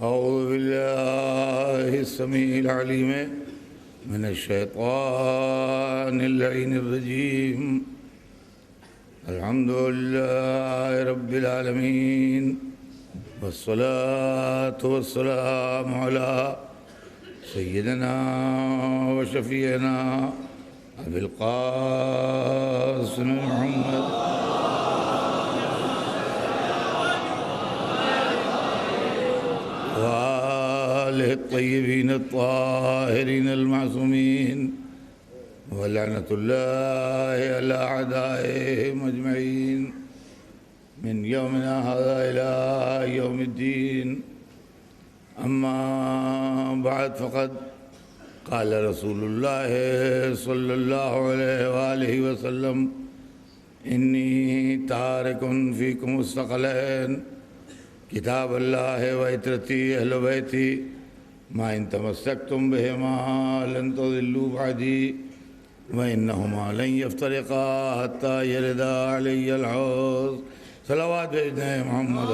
أعوذ بالله السميع العليم من الشيطان اللعين الرجيم. الحمد لله رب العالمين، والصلاة والسلام على سيدنا وشفيعنا أبي القاسم محمد وآله الطيبين الطاهرين المعصومين، ولعنة الله على أعدائهم أجمعين من يومنا هذا إلى يوم الدين. أما بعد، فقد قال رسول الله صلى الله عليه وآله وسلم: إني تارك فيكم الثقلين کتاب اللہ وعترتی اہل بیتی ما ان تمسکتم بہما لن تضلوا بعدی وانہما لن یفترقا حتی یردا علی الحوض. صلوات بھیجتے ہیں محمد.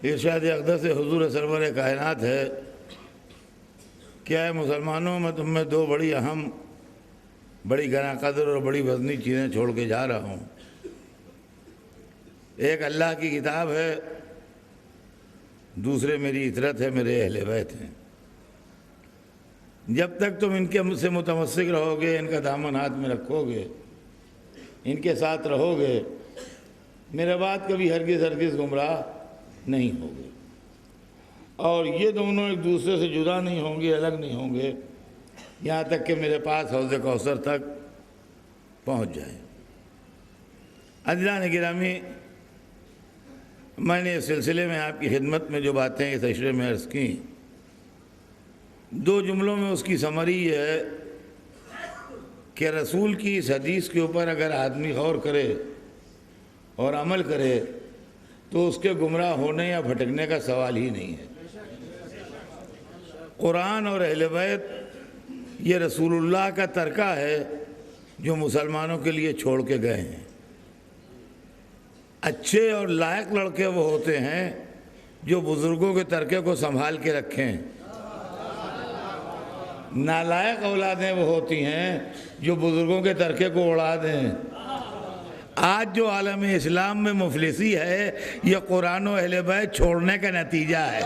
ارشاد اقدس حضور سرور کائنات ہے: کیا ہے مسلمانوں، میں تم میں دو بڑی اہم، بڑی گراں قدر اور بڑی وزنی چیزیں چھوڑ کے جا رہا ہوں. ایک اللہ کی کتاب ہے، دوسرے میری عطرت ہے، میرے اہل بیت ہیں. جب تک تم ان کے سے متمسک رہو گے، ان کا دامن ہاتھ میں رکھو گے، ان کے ساتھ رہو گے، میرے بعد کبھی ہرگز گمراہ نہیں ہوگے. اور یہ دونوں ایک دوسرے سے جدا نہیں ہوں گے، الگ نہیں ہوں گے، یہاں تک کہ میرے پاس حوض کوثر تک پہنچ جائے. عزیزان گرامی، میں نے اس سلسلے میں آپ کی خدمت میں جو باتیں اس عشرے میں عرض کی، دو جملوں میں اس کی سمری یہ ہے کہ رسول کی اس حدیث کے اوپر اگر آدمی غور کرے اور عمل کرے تو اس کے گمراہ ہونے یا بھٹکنے کا سوال ہی نہیں ہے. قرآن اور اہل بیت یہ رسول اللہ کا ترکہ ہے جو مسلمانوں کے لیے چھوڑ کے گئے ہیں. اچھے اور لائق لڑکے وہ ہوتے ہیں جو بزرگوں کے ترکے کو سنبھال کے رکھیں. نالائق اولادیں وہ ہوتی ہیں جو بزرگوں کے ترکے کو اڑا دیں. آج جو عالم اسلام میں مفلسی ہے، یہ قرآن و اہل بیت چھوڑنے کا نتیجہ ہے.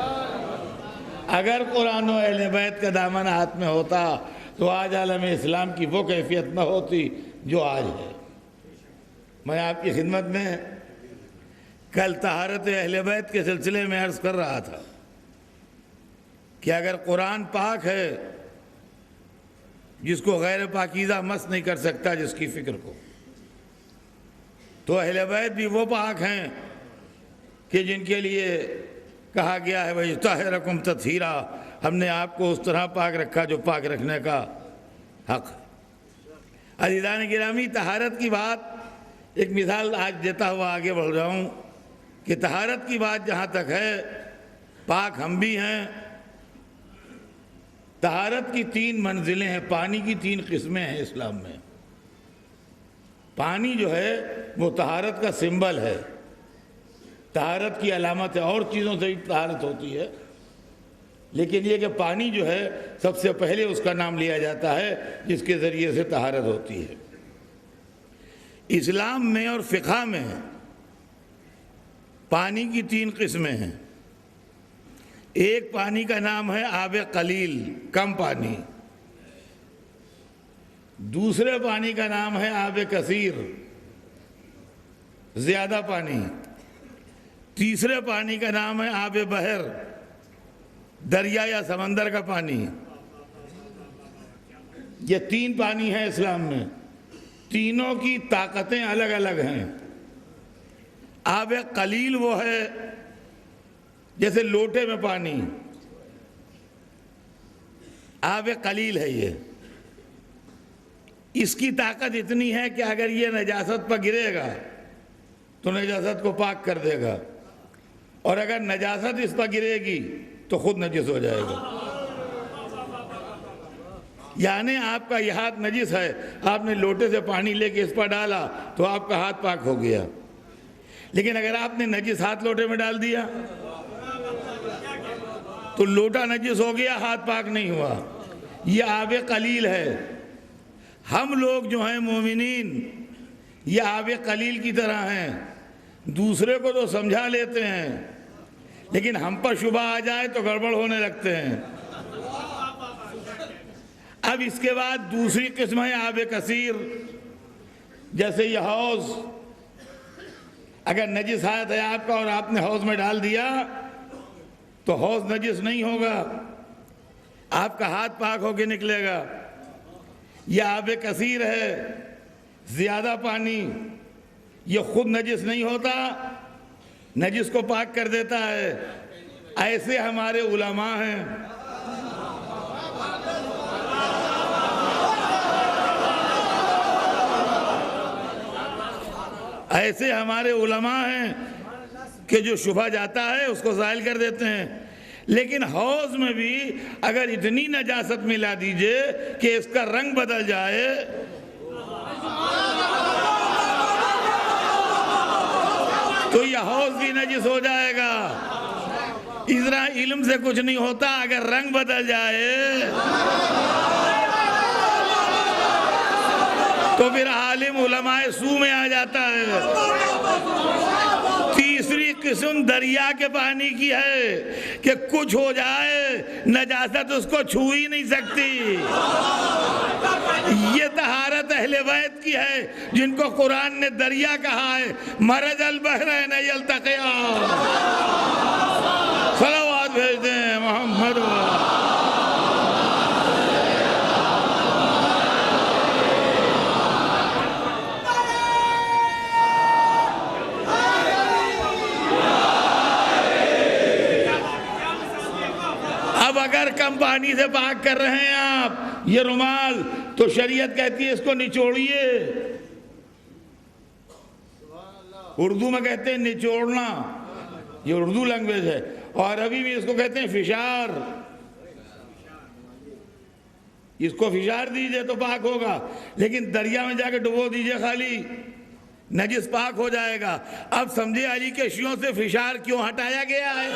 اگر قرآن و اہل بیت کا دامن ہاتھ میں ہوتا تو آج عالم اسلام کی وہ کیفیت نہ ہوتی جو آج ہے. میں آپ کی خدمت میں کل طہارت اہل بیت کے سلسلے میں عرض کر رہا تھا کہ اگر قرآن پاک ہے جس کو غیر پاکیزہ مس نہیں کر سکتا جس کی فکر کو، تو اہل بیت بھی وہ پاک ہیں کہ جن کے لیے کہا گیا ہے وَيُطَهِّرَكُمْ تَطْهِيرًا، ہم نے آپ کو اس طرح پاک رکھا جو پاک رکھنے کا حق ہے. عزیزان گرامی، طہارت کی بات ایک مثال آج دیتا ہوا آگے بڑھ رہا ہوں کہ طہارت کی بات جہاں تک ہے، پاک ہم بھی ہیں. طہارت کی 3 منزلیں ہیں، پانی کی 3 قسمیں ہیں اسلام میں. پانی جو ہے وہ طہارت کا سمبل ہے، طہارت کی علامت ہے. اور چیزوں سے بھی طہارت ہوتی ہے، لیکن یہ کہ پانی جو ہے سب سے پہلے اس کا نام لیا جاتا ہے جس کے ذریعے سے طہارت ہوتی ہے. اسلام میں اور فقہ میں پانی کی 3 قسمیں ہیں. ایک پانی کا نام ہے آب قلیل، کم پانی. دوسرے پانی کا نام ہے آب کثیر، زیادہ پانی. تیسرے پانی کا نام ہے آب بحر، دریا یا سمندر کا پانی. یہ 3 پانی ہیں اسلام میں. تینوں کی طاقتیں الگ الگ ہیں. آب قلیل وہ ہے جیسے لوٹے میں پانی، آب قلیل ہے یہ. اس کی طاقت اتنی ہے کہ اگر یہ نجاست پر گرے گا تو نجاست کو پاک کر دے گا، اور اگر نجاست اس پر گرے گی تو خود نجس ہو جائے گا. یعنی آپ کا یہ ہاتھ نجس ہے، آپ نے لوٹے سے پانی لے کے اس پر ڈالا تو آپ کا ہاتھ پاک ہو گیا، لیکن اگر آپ نے نجس ہاتھ لوٹے میں ڈال دیا تو لوٹا نجس ہو گیا، ہاتھ پاک نہیں ہوا۔ یہ آب قلیل ہے۔ ہم لوگ جو ہیں مومنین یہ آب قلیل کی طرح ہیں، دوسرے کو تو سمجھا لیتے ہیں لیکن ہم پر شبہ آ جائے تو گڑبڑ ہونے لگتے ہیں۔ اب اس کے بعد دوسری قسم ہے آب کثیر، جیسے یہ حوض، اگر نجس ہاتھ ہے آپ کا اور آپ نے حوض میں ڈال دیا تو حوض نجس نہیں ہوگا، آپ کا ہاتھ پاک ہو کے نکلے گا۔ یہ آب کثیر ہے، زیادہ پانی، یہ خود نجس نہیں ہوتا، نجس کو پاک کر دیتا ہے۔ ایسے ہمارے علماء ہیں۔ ایسے ہمارے علماء ہیں کہ جو شبہ جاتا ہے اس کو زائل کر دیتے ہیں، لیکن حوض میں بھی اگر اتنی نجاست ملا دیجئے کہ اس کا رنگ بدل جائے تو یہ حوض بھی نجس ہو جائے گا۔ اس طرح علم سے کچھ نہیں ہوتا، اگر رنگ بدل جائے تو پھر عالم علماء سو میں آ جاتا ہے۔ تیسری قسم دریا کے پانی کی ہے کہ کچھ ہو جائے نجاست اس کو چھو ہی نہیں سکتی۔ یہ طہارت اہل بیت کی ہے جن کو قرآن نے دریا کہا ہے، مرج البحرین یلتقیان۔ صلوات بھیج دیں محمد۔ اب اگر کم پانی سے پاک کر رہے ہیں آپ یہ رومال تو شریعت کہتی ہے اس کو نچوڑیے۔ اردو میں کہتے ہیں نچوڑنا، یہ اردو لینگویج ہے، اور عربی میں اس کو کہتے ہیں فشار۔ اس کو فشار دیجئے تو پاک ہوگا، لیکن دریا میں جا کے ڈبو دیجئے خالی، نجس پاک ہو جائے گا۔ اب سمجھے علی کے شیعوں سے فشار کیوں ہٹایا گیا ہے؟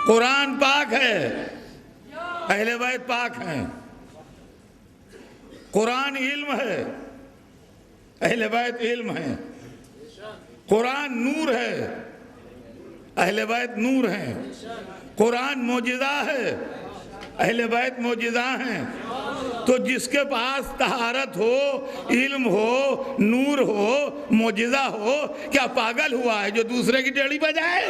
قرآن پاک ہے، اہل بیت پاک ہیں۔ قرآن علم ہے، اہل بیت علم ہیں۔ قرآن نور ہے، اہل بیت نور ہیں۔ قرآن معجزہ ہے، اہل بیت معجزہ ہیں۔ تو جس کے پاس طہارت ہو، علم ہو، نور ہو، معجزہ ہو، کیا پاگل ہوا ہے جو دوسرے کی ٹیڑھی پہ جائے؟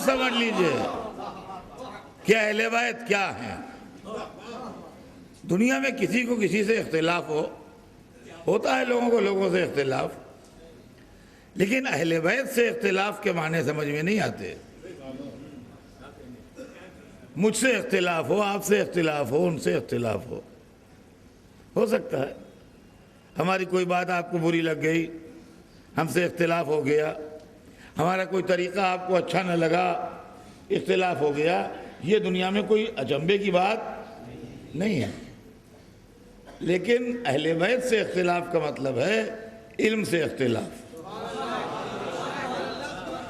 سمجھ لیجئے کہ اہل بیت کیا ہیں۔ دنیا میں کسی کو کسی سے اختلاف ہوتا ہے، لوگوں کو لوگوں سے اختلاف، لیکن اہل بیت سے اختلاف کے معنی سمجھ میں نہیں آتے۔ مجھ سے اختلاف ہو، آپ سے اختلاف ہو، ان سے اختلاف ہو سکتا ہے ہماری کوئی بات آپ کو بری لگ گئی، ہم سے اختلاف ہو گیا، ہمارا کوئی طریقہ آپ کو اچھا نہ لگا، اختلاف ہو گیا، یہ دنیا میں کوئی اچنبے کی بات نہیں ہے۔ لیکن اہل بیت سے اختلاف کا مطلب ہے علم سے اختلاف.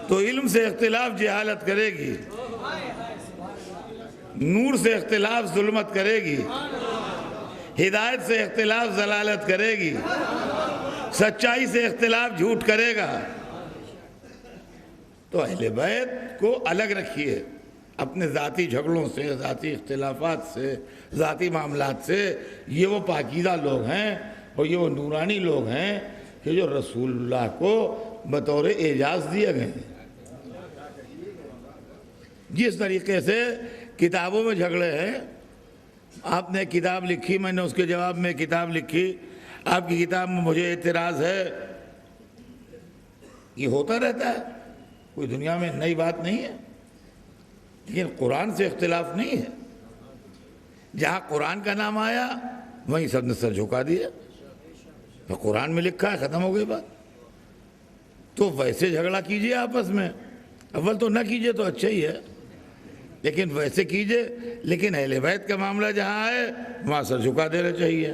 تو علم سے اختلاف جہالت کرے گی، نور سے اختلاف ظلمت کرے گی، ہدایت سے اختلاف ضلالت کرے گی، سچائی سے اختلاف جھوٹ کرے گا. تو اہل بیت کو الگ رکھیے اپنے ذاتی جھگڑوں سے، ذاتی اختلافات سے، ذاتی معاملات سے. یہ وہ پاکیزہ لوگ ہیں اور یہ وہ نورانی لوگ ہیں کہ جو رسول اللہ کو بطور اعجاز دیے گئے ہیں. جس طریقے سے کتابوں میں جھگڑے ہیں، آپ نے کتاب لکھی، میں نے اس کے جواب میں کتاب لکھی، آپ کی کتاب میں مجھے اعتراض ہے، یہ ہوتا رہتا ہے، کوئی دنیا میں نئی بات نہیں ہے. لیکن قرآن سے اختلاف نہیں ہے. جہاں قرآن کا نام آیا وہیں سب نے سر جھکا دیا، تو قرآن میں لکھا ہے، ختم ہو گئی بات. تو ویسے جھگڑا کیجئے آپس میں، اول تو نہ کیجئے تو اچھا ہی ہے، لیکن ویسے کیجئے. لیکن اہل بیت کا معاملہ جہاں ہے وہاں سر جھکا دینا چاہیے،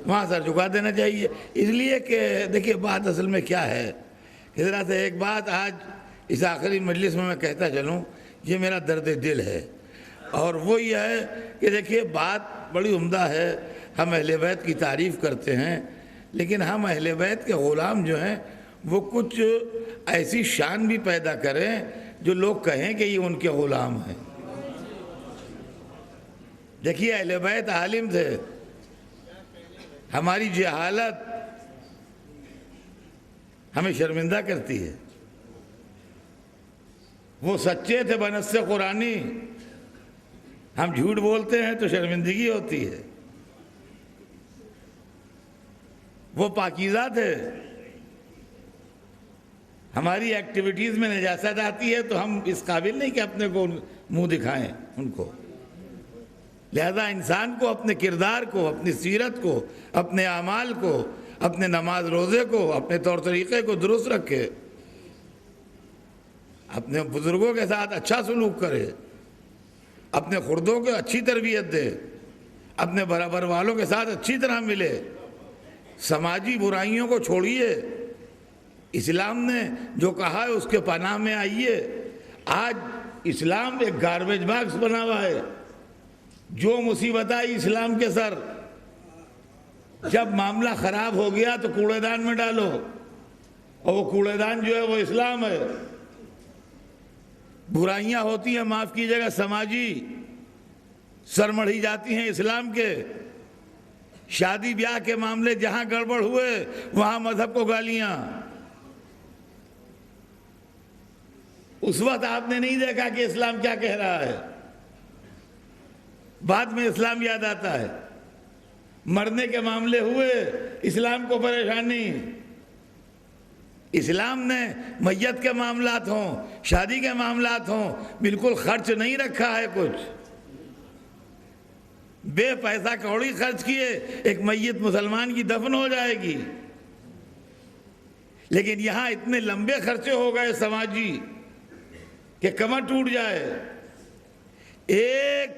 وہاں سر جھکا دینا چاہیے. اس لیے کہ دیکھیے بات اصل میں کیا ہے، اس طرح سے ایک بات آج اس آخری مجلس میں کہتا چلوں، یہ میرا درد دل ہے، اور وہ یہ ہے کہ دیکھیے بات بڑی عمدہ ہے. ہم اہل بیت کی تعریف کرتے ہیں، لیکن ہم اہل بیت کے غلام جو ہیں وہ کچھ ایسی شان بھی پیدا کریں جو لوگ کہیں کہ یہ ان کے غلام ہیں. دیکھیے اہل بیت عالم تھے، ہماری جہالت ہمیں شرمندہ کرتی ہے. وہ سچے تھے بنص قرآنی، ہم جھوٹ بولتے ہیں تو شرمندگی ہوتی ہے. وہ پاکیزہ تھے، ہماری ایکٹیویٹیز میں نجاست آتی ہے تو ہم اس قابل نہیں کہ اپنے کو منہ دکھائیں ان کو. لہذا انسان کو اپنے کردار کو، اپنی سیرت کو، اپنے اعمال کو، اپنے نماز روزے کو، اپنے طور طریقے کو درست رکھے، اپنے بزرگوں کے ساتھ اچھا سلوک کرے، اپنے خردوں کو اچھی تربیت دے، اپنے برابر والوں کے ساتھ اچھی طرح ملے، سماجی برائیوں کو چھوڑیے. اسلام نے جو کہا ہے اس کے پناہ میں آئیے. آج اسلام ایک گاربیج باکس بنا ہوا ہے، جو مصیبت آئی اسلام کے سر، جب معاملہ خراب ہو گیا تو کوڑے دان میں ڈالو، اور وہ کوڑے دان جو ہے وہ اسلام ہے. برائیاں ہوتی ہیں معاف کیجیے گا سماجی، سر مڑھی جاتی ہیں اسلام کے. شادی بیاہ کے معاملے جہاں گڑبڑ ہوئے وہاں مذہب کو گالیاں. اس وقت آپ نے نہیں دیکھا کہ اسلام کیا کہہ رہا ہے، بعد میں اسلام یاد آتا ہے. مرنے کے معاملے ہوئے اسلام کو پریشانی. اسلام نے میت کے معاملات ہوں، شادی کے معاملات ہوں، بالکل خرچ نہیں رکھا ہے کچھ. بے پیسہ کوڑی خرچ کیے ایک میت مسلمان کی دفن ہو جائے گی. لیکن یہاں اتنے لمبے خرچے ہو گئے سماجی کہ کمر ٹوٹ جائے. ایک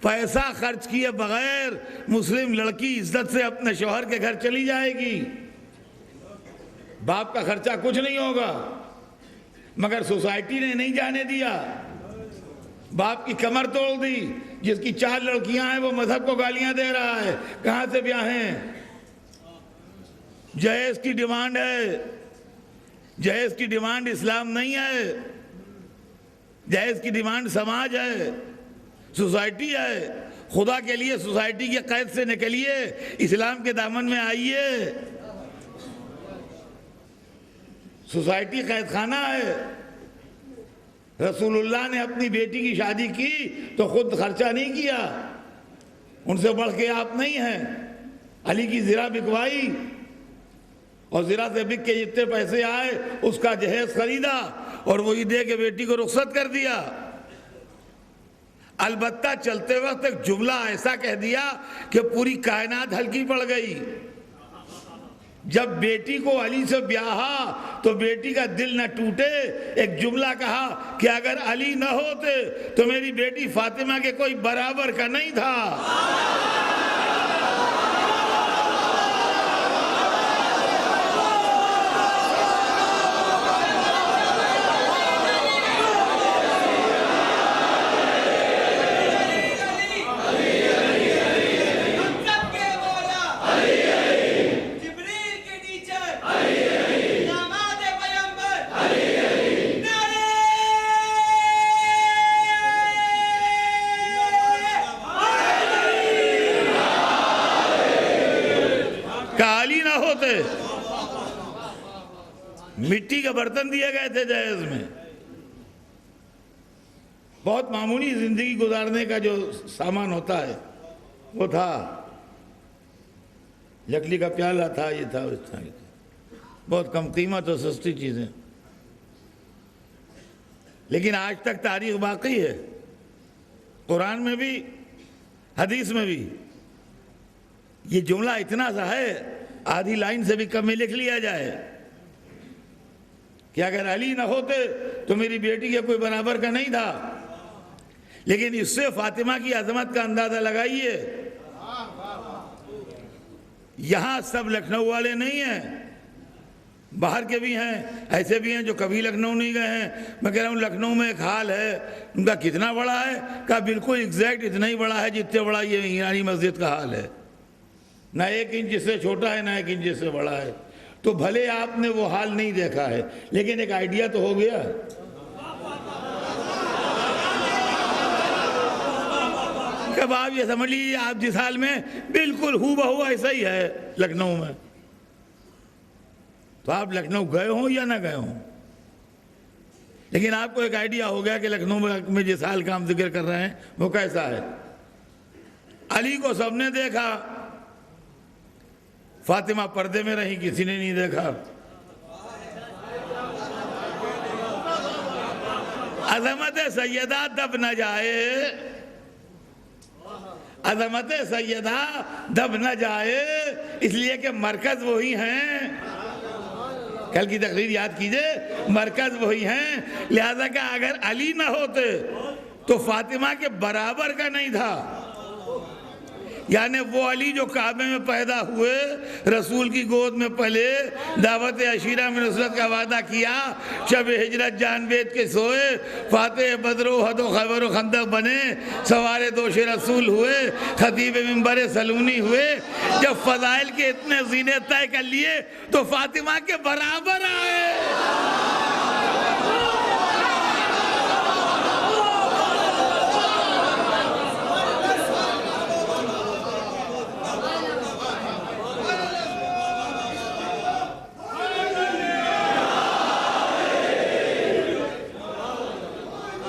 پیسہ خرچ کیے بغیر مسلم لڑکی عزت سے اپنے شوہر کے گھر چلی جائے گی. باپ کا خرچہ کچھ نہیں ہوگا، مگر سوسائٹی نے نہیں جانے دیا. باپ کی کمر توڑ دی. جس کی 4 لڑکیاں ہیں وہ مذہب کو گالیاں دے رہا ہے. کہاں سے بیاہیں؟ جہیز کی ڈیمانڈ ہے. جہیز کی ڈیمانڈ اسلام نہیں ہے، جہیز کی ڈیمانڈ سماج ہے، سوسائٹی ہے. خدا کے لیے سوسائٹی کے قید سے نکلیے، اسلام کے دامن میں آئیے. سوسائٹی قید خانہ ہے. رسول اللہ نے اپنی بیٹی کی شادی کی تو خود خرچہ نہیں کیا، ان سے بڑھ کے آپ نہیں ہیں. علی کی زرہ بکوائی اور زرہ سے بک کے جتنے پیسے آئے اس کا جہیز خریدا اور وہی دے کے بیٹی کو رخصت کر دیا. البتہ چلتے وقت ایک جملہ ایسا کہہ دیا کہ پوری کائنات ہلکی پڑ گئی. جب بیٹی کو علی سے بیاہا تو بیٹی کا دل نہ ٹوٹے. ایک جملہ کہا کہ اگر علی نہ ہوتے تو میری بیٹی فاطمہ کے کوئی برابر کا نہیں تھا. کے برتن دیے گئے تھے جہیز میں، بہت معمولی زندگی گزارنے کا جو سامان ہوتا ہے وہ تھا، لکڑی کا پیالہ تھا، یہ تھا، اس طرح بہت کم قیمت اور سستی چیزیں. لیکن آج تک تاریخ باقی ہے، قرآن میں بھی حدیث میں بھی. یہ جملہ اتنا سا ہے، آدھی لائن سے بھی کم میں لکھ لیا جائے کہ اگر علی نہ ہوتے تو میری بیٹی کے کوئی برابر کا نہیں تھا. لیکن اس سے فاطمہ کی عظمت کا اندازہ لگائیے. یہاں سب لکھنؤ والے نہیں ہیں، باہر کے بھی ہیں، ایسے بھی ہیں جو کبھی لکھنؤ نہیں گئے ہیں. میں کہہ رہا ہوں لکھنؤ میں ایک حال ہے، ان کا کتنا بڑا ہے؟ کہا بالکل ایگزیکٹ اتنا ہی بڑا ہے جتنے بڑا یہ ایرانی مسجد کا حال ہے، نہ 1 انچ سے چھوٹا ہے نہ 1 انچ سے بڑا ہے. تو بھلے آپ نے وہ حال نہیں دیکھا ہے لیکن ایک آئیڈیا تو ہو گیا. کب آپ یہ سمجھ لیجیے آپ جس حال میں بالکل ہو بہو ایسا ہی ہے لکھنؤ میں. تو آپ لکھنؤ گئے ہوں یا نہ گئے ہوں، لیکن آپ کو ایک آئیڈیا ہو گیا کہ لکھنؤ میں جس حال کا ہم ذکر کر رہے ہیں وہ کیسا ہے. علی کو سب نے دیکھا، فاطمہ پردے میں رہی، کسی نے نہیں دیکھا. عظمت سیدہ دب نہ جائے، عظمت سیدہ دب نہ جائے، اس لیے کہ مرکز وہی ہیں. کل کی تقریر یاد کیجئے، مرکز وہی ہیں. لہذا کہ اگر علی نہ ہوتے تو فاطمہ کے برابر کا نہیں تھا. یعنی وہ علی جو کعبے میں پیدا ہوئے، رسول کی گود میں پلے، دعوت عشیرہ میں نصرت کا وعدہ کیا، شب ہجرت جان بیت کے سوئے، فاتح بدر و احد و خیبر و خندق بنے، سوار دوش رسول ہوئے، خطیب منبر سلونی ہوئے. جب فضائل کے اتنے زینے طے کر لیے تو فاطمہ کے برابر آئے.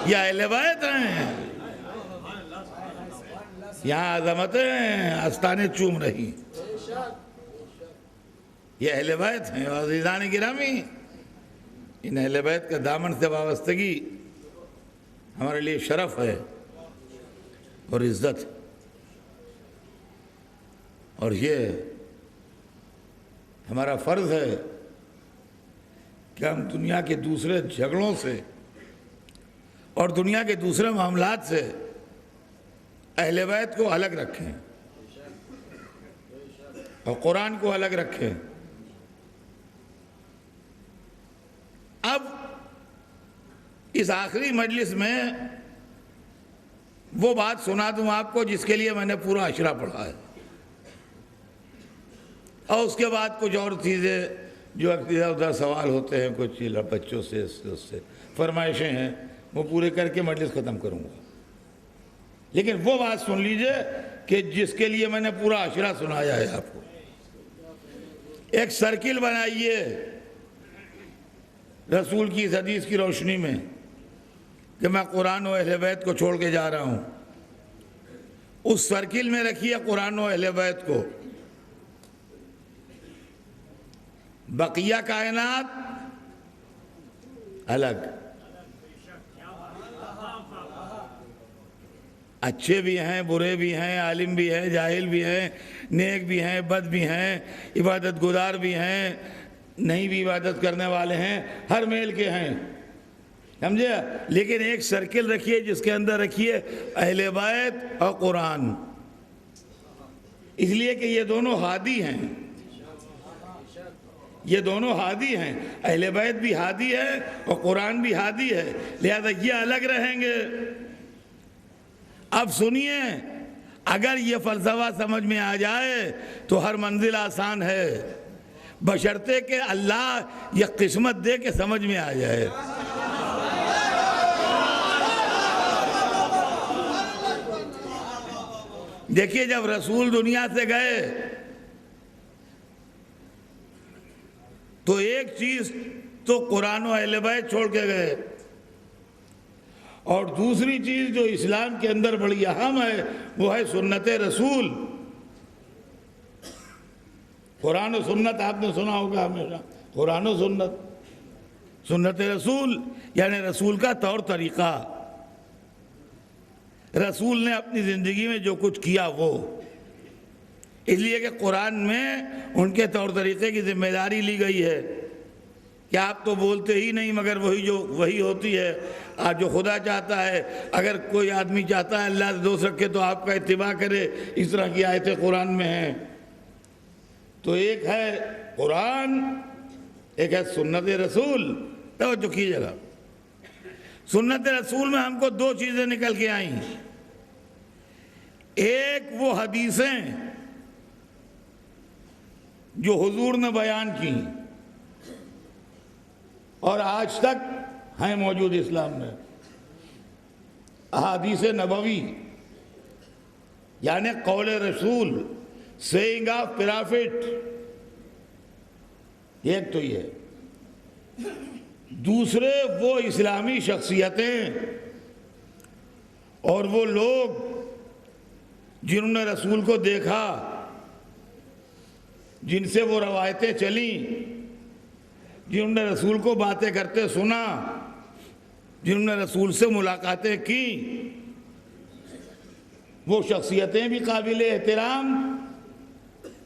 یہ اہل بیت ہیں، یہاں عظمتیں آستانے چوم رہی. یہ اہل بیت ہیں. عزیزان گرامی، ان اہل بیت کا دامن سے وابستگی ہمارے لیے شرف ہے اور عزت، اور یہ ہمارا فرض ہے کہ ہم دنیا کے دوسرے جھگڑوں سے اور دنیا کے دوسرے معاملات سے اہل بیت کو الگ رکھیں اور قرآن کو الگ رکھیں. اب اس آخری مجلس میں وہ بات سنا دوں آپ کو جس کے لیے میں نے پورا عشرہ پڑھا ہے، اور اس کے بعد کچھ اور چیزیں جو ادھر ادھر سوال ہوتے ہیں، کچھ بچوں سے اس سے فرمائشیں ہیں، وہ پورے کر کے مجلس ختم کروں گا. لیکن وہ بات سن لیجئے کہ جس کے لیے میں نے پورا عشرہ سنایا ہے آپ کو. ایک سرکل بنائیے رسول کی اس حدیث کی روشنی میں کہ میں قرآن و اہل بیت کو چھوڑ کے جا رہا ہوں. اس سرکل میں رکھیے قرآن و اہل بیت کو. بقیہ کائنات الگ، اچھے بھی ہیں، برے بھی ہیں، عالم بھی ہیں، جاہل بھی ہیں، نیک بھی ہیں، بد بھی ہیں، عبادت گزار بھی ہیں، نہیں بھی عبادت کرنے والے ہیں، ہر میل کے ہیں، سمجھے. لیکن ایک سرکل رکھیے جس کے اندر رکھیے اہل بیت اور قرآن، اس لیے کہ یہ دونوں ہادی ہیں. یہ دونوں ہادی ہیں، اہل بیت بھی ہادی ہے اور قرآن بھی ہادی ہے. لہذا یہ الگ رہیں گے. اب سنیے، اگر یہ فلسفہ سمجھ میں آ جائے تو ہر منزل آسان ہے، بشرطے کہ اللہ یہ قسمت دے کہ سمجھ میں آ جائے. دیکھیے جب رسول دنیا سے گئے تو ایک چیز تو قرآن و اہل بیت چھوڑ کے گئے۔ اور دوسری چیز جو اسلام کے اندر بڑی اہم ہے وہ ہے سنت رسول۔ قرآن و سنت آپ نے سنا ہوگا ہمیشہ، قرآن و سنت رسول یعنی رسول کا طور طریقہ، رسول نے اپنی زندگی میں جو کچھ کیا وہ، اس لیے کہ قرآن میں ان کے طور طریقے کی ذمہ داری لی گئی ہے کہ آپ تو بولتے ہی نہیں مگر وہی ہوتی ہے، آج جو خدا چاہتا ہے، اگر کوئی آدمی چاہتا ہے اللہ سے دوست رکھے تو آپ کا اتباع کرے، اس طرح کی آیتیں قرآن میں ہیں۔ تو ایک ہے قرآن، ایک ہے سنت رسول۔ توجہ کیجیے گا، سنت رسول میں ہم کو دو چیزیں نکل کے آئیں، ایک وہ حدیثیں جو حضور نے بیان کی اور آج تک ہیں موجود اسلام میں، احادیث نبوی یعنی قول رسول، سیئنگ آف پرافٹ، ایک تو یہ ہے۔ دوسرے وہ اسلامی شخصیتیں اور وہ لوگ جنہوں نے رسول کو دیکھا، جن سے وہ روایتیں چلیں، جنہوں نے رسول کو باتیں کرتے سنا، جنہوں نے رسول سے ملاقاتیں کی، وہ شخصیتیں بھی قابل احترام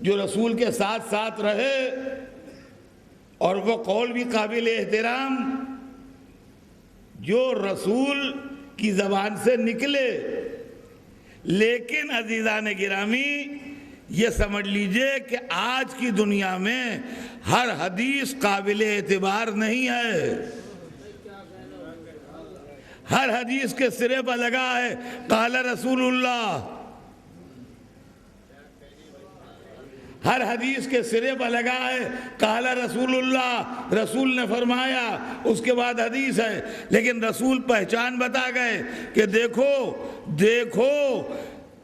جو رسول کے ساتھ ساتھ رہے، اور وہ قول بھی قابل احترام جو رسول کی زبان سے نکلے۔ لیکن عزیزان گرامی یہ سمجھ لیجئے کہ آج کی دنیا میں ہر حدیث قابل اعتبار نہیں ہے۔ ہر حدیث کے سرے پر لگا ہے قال رسول اللہ، ہر حدیث کے سرے پر لگا ہے قال رسول اللہ، رسول نے فرمایا، اس کے بعد حدیث ہے۔ لیکن رسول پہچان بتا گئے کہ دیکھو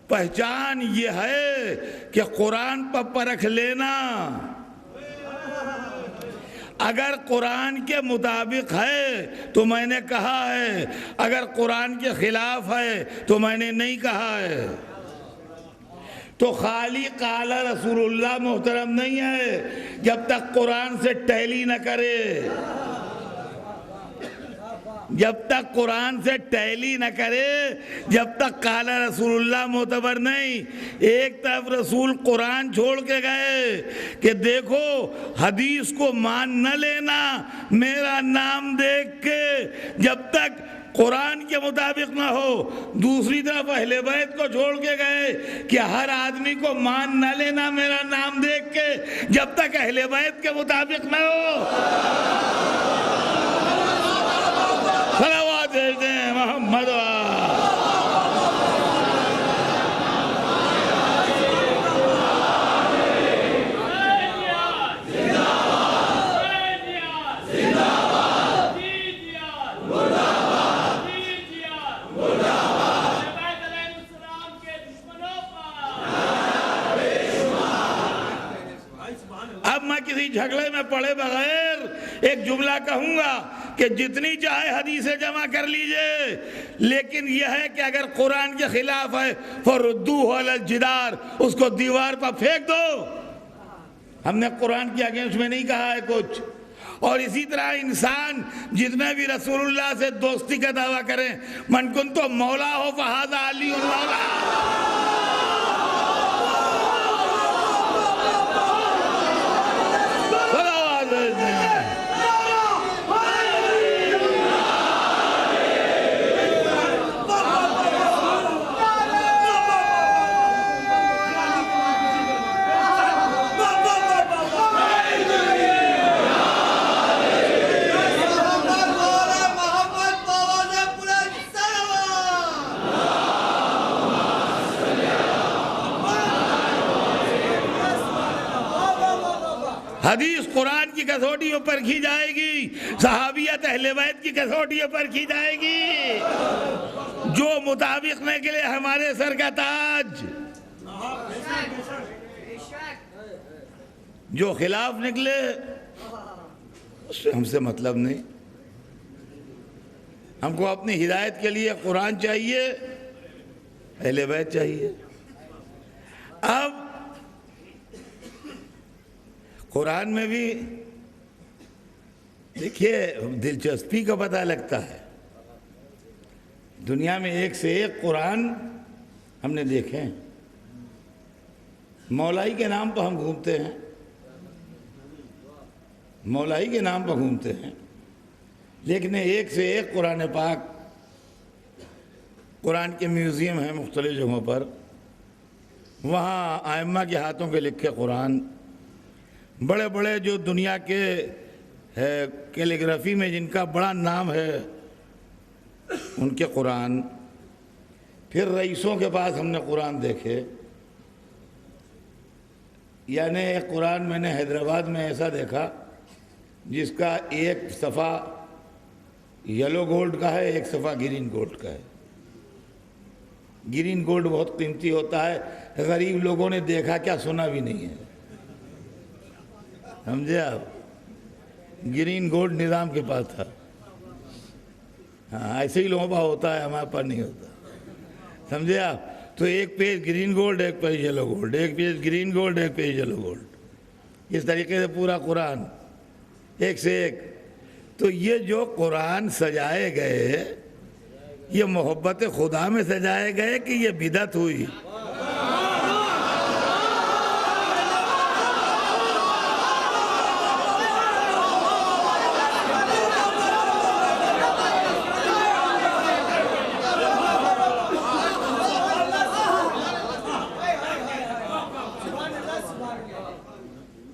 پہچان یہ ہے کہ قرآن پر پرکھ لینا، اگر قرآن کے مطابق ہے تو میں نے کہا ہے، اگر قرآن کے خلاف ہے تو میں نے نہیں کہا ہے۔ تو خالی قال رسول اللہ محترم نہیں ہے جب تک قرآن سے ٹیلی نہ کرے، جب تک قرآن سے ٹیلی نہ کرے، جب تک قال رسول اللہ معتبر نہیں۔ ایک طرف رسول قرآن چھوڑ کے گئے کہ دیکھو حدیث کو مان نہ لینا میرا نام دیکھ کے جب تک قرآن کے مطابق نہ ہو، دوسری طرف اہل بیت کو چھوڑ کے گئے کہ ہر آدمی کو مان نہ لینا میرا نام دیکھ کے جب تک اہل بیت کے مطابق نہ ہو۔ صلوات دیں محمد کسی جھگڑے میں پڑے بغیر ایک جملہ کہوں گا کہ جتنی چاہے حدیثیں جمع کر لیجئے، لیکن یہ ہے کہ اگر قرآن کے خلاف ہے فردوہ علی الجدار، اس کو دیوار پر پھینک دو۔ ہم نے قرآن کے اگینسٹ میں نہیں کہا ہے کچھ۔ اور اسی طرح انسان جتنے بھی رسول اللہ سے دوستی کا دعویٰ کریں، من کنت مولا ہو فہذا علی مولا، حدیث قرآن کی کسوٹیوں پر کی جائے گی، صحابیت اہل بیت کی کسوٹیوں پر کی جائے گی۔ جو مطابق نکلے ہمارے سر کا تاج، جو خلاف نکلے اس سے ہم سے مطلب نہیں. ہم کو اپنی ہدایت کے لیے قرآن چاہیے, اہل بیت چاہیے. اب قرآن میں بھی دیکھیے دلچسپی کا پتہ لگتا ہے. دنیا میں ایک سے ایک قرآن ہم نے دیکھے ہیں. مولائی کے نام پر ہم گھومتے ہیں, مولائی کے نام پر گھومتے ہیں, لیکن ایک سے ایک قرآن پاک, قرآن کے میوزیم ہیں مختلف جگہوں پر, وہاں ائمہ کے ہاتھوں کے لکھے قرآن, بڑے بڑے جو دنیا کے کیلیگرافی میں جن کا بڑا نام ہے ان کے قرآن. پھر رئیسوں کے پاس ہم نے قرآن دیکھے. یعنی ایک قرآن میں نے حیدرآباد میں ایسا دیکھا جس کا ایک صفحہ یلو گولڈ کا ہے, ایک صفحہ گرین گولڈ کا ہے. گرین گولڈ بہت قیمتی ہوتا ہے, غریب لوگوں نے دیکھا کیا سنا بھی نہیں ہے, سمجھے آپ. گرین گولڈ نظام کے پاس تھا. ہاں ایسے ہی لوگوں کا ہوتا ہے, ہمارے پاس نہیں ہوتا, سمجھے آپ. تو ایک پیج گرین گولڈ, ایک پیج یلو گولڈ, ایک پیج گرین گولڈ, ایک پیج یلو گولڈ, اس طریقے سے پورا قرآن ایک سے ایک. تو یہ جو قرآن سجائے گئے یہ محبت خدا میں سجائے گئے کہ یہ بدعت ہوئی؟